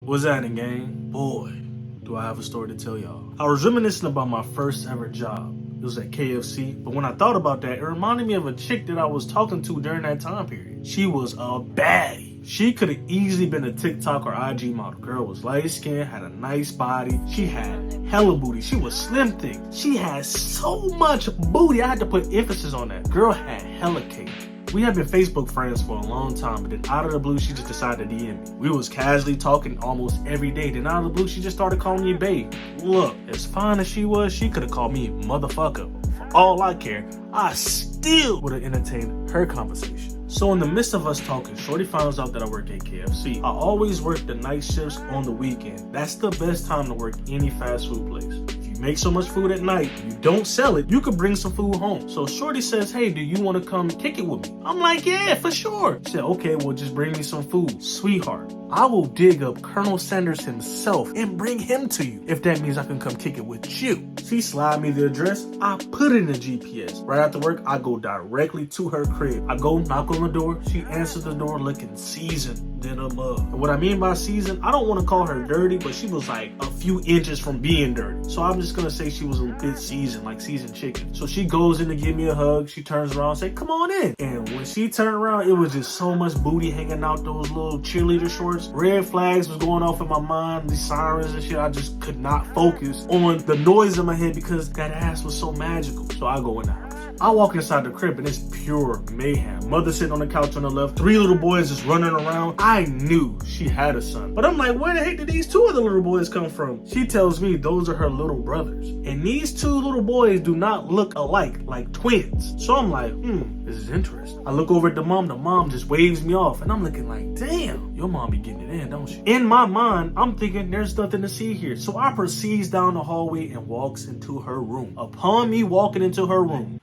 What's happening, gang? Boy, do I have a story to tell y'all. I was reminiscing about my first ever job. It was at KFC, but when I thought about that, it reminded me of a chick that I was talking to during that time period. She was a baddie. She could have easily been a TikTok or IG model. Girl was light skinned, had a nice body. She had hella booty. She was slim thick. She had so much booty. I had to put emphasis on that. Girl had hella cake. We have been Facebook friends for a long time, but then out of the blue, she just decided to DM me. We was casually talking almost every day. Then out of the blue, she just started calling me babe. Look, as fine as she was, she could have called me motherfucker. For all I care, I still would have entertained her conversation. So in the midst of us talking, shorty finds out that I work at KFC. I always work the night shifts on the weekend. That's the best time to work any fast food place. Make so much food at night, you don't sell it, you could bring some food home. So shorty says, hey, do you want to come kick it with me? I'm like, yeah, for sure. She said, okay, well, just bring me some food. Sweetheart, I will dig up Colonel Sanders himself and bring him to you if that means I can come kick it with you. She slide me the address, I put it in the GPS. Right after work, I go directly to her crib. I go knock on the door, she answers the door looking seasoned than a mug. And what I mean by seasoned, I don't want to call her dirty, but she was like a few inches from being dirty. So I'm just gonna say she was a bit seasoned, like seasoned chicken. So she goes in to give me a hug, she turns around and say, come on in. And when she turned around, it was just so much booty hanging out those little cheerleader shorts. Red flags was going off in my mind, these sirens and shit. I just could not focus on the noise in my head because that ass was so magical. So I go in the house. I walk inside the crib and it's pure mayhem. Mother sitting on the couch on the left, 3 little boys just running around. I knew she had a son. But I'm like, where the heck did these 2 other little boys come from? She tells me those are her little brothers. And these 2 little boys do not look alike, like twins. So I'm like, this is interesting. I look over at the mom just waves me off. And I'm looking like, damn, your mom be getting it in, don't she? In my mind, I'm thinking there's nothing to see here. So I proceeds down the hallway and walks into her room. Upon me walking into her room,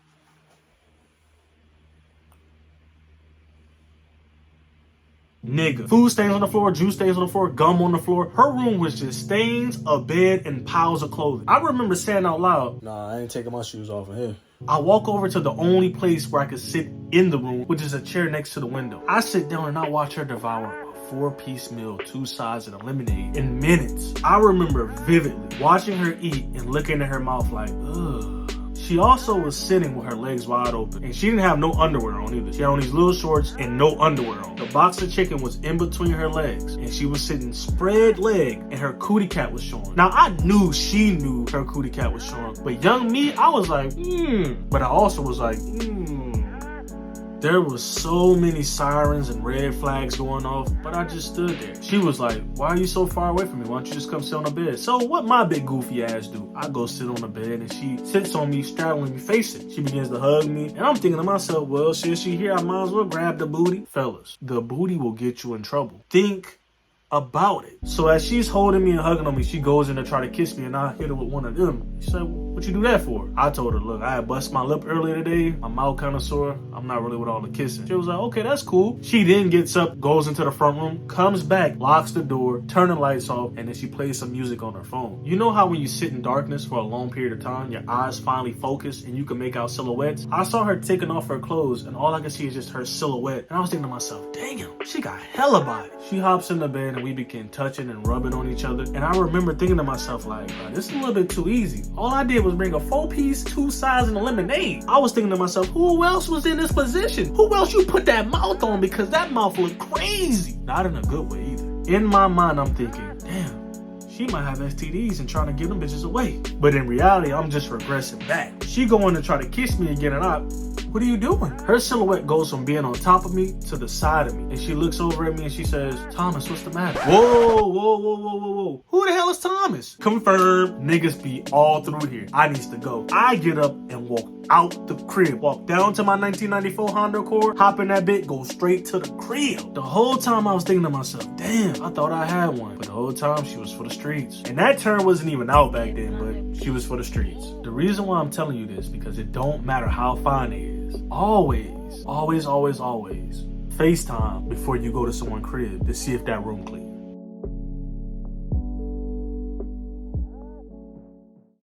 nigga, food stains on the floor, juice stains on the floor, gum on the floor. Her room was just stains, a bed, and piles of clothing. I remember saying out loud, nah, I ain't taking my shoes off of here. I walk over to the only place where I could sit in the room, which is a chair next to the window. I sit down and I watch her devour a 4-piece meal, 2 sides, and a lemonade in minutes. I remember vividly watching her eat and looking at her mouth like, ugh. She also was sitting with her legs wide open, and she didn't have no underwear on either. She had on these little shorts and no underwear on. The box of chicken was in between her legs, and she was sitting spread leg, and her cootie cat was showing. Now, I knew she knew her cootie cat was showing, but young me, I was like, But I also was like, There was so many sirens and red flags going off, but I just stood there. She was like, why are you so far away from me? Why don't you just come sit on the bed? So what my big goofy ass do? I go sit on the bed and she sits on me, straddling me, facing. She begins to hug me. And I'm thinking to myself, well, since she here, I might as well grab the booty. Fellas, the booty will get you in trouble. Think about it. So as she's holding me and hugging on me, she goes in to try to kiss me and I hit her with one of them. She said, what you do that for? I told her, look, I had bust my lip earlier today. My mouth kind of sore. I'm not really with all the kissing. She was like, okay, that's cool. She then gets up, goes into the front room, comes back, locks the door, turn the lights off, and then she plays some music on her phone. You know how when you sit in darkness for a long period of time, your eyes finally focus and you can make out silhouettes? I saw her taking off her clothes and all I could see is just her silhouette. And I was thinking to myself, damn, she got hella body. She hops in the bed and we begin touching and rubbing on each other. And I remember thinking to myself like, this is a little bit too easy. All I did was bring a 4-piece, 2 sides, and a lemonade. I was thinking to myself, who else was in this position? Who else you put that mouth on? Because that mouth looked crazy. Not in a good way either. In my mind, I'm thinking, damn, she might have STDs and trying to give them bitches away. But in reality, I'm just regressing back. She going to try to kiss me again and what are you doing? Her silhouette goes from being on top of me to the side of me. And she looks over at me and she says, Thomas, what's the matter? Whoa. Who the hell is Thomas? Confirmed. Niggas be all through here. I needs to go. I get up and walk out the crib. Walk down to my 1994 Honda Accord, hop in that bit, go straight to the crib. The whole time I was thinking to myself, damn, I thought I had one. But the whole time she was for the streets. And that term wasn't even out back then, but she was for the streets. The reason why I'm telling you this, because it don't matter how fine it is. Always FaceTime before you go to someone's crib to see if that room clean.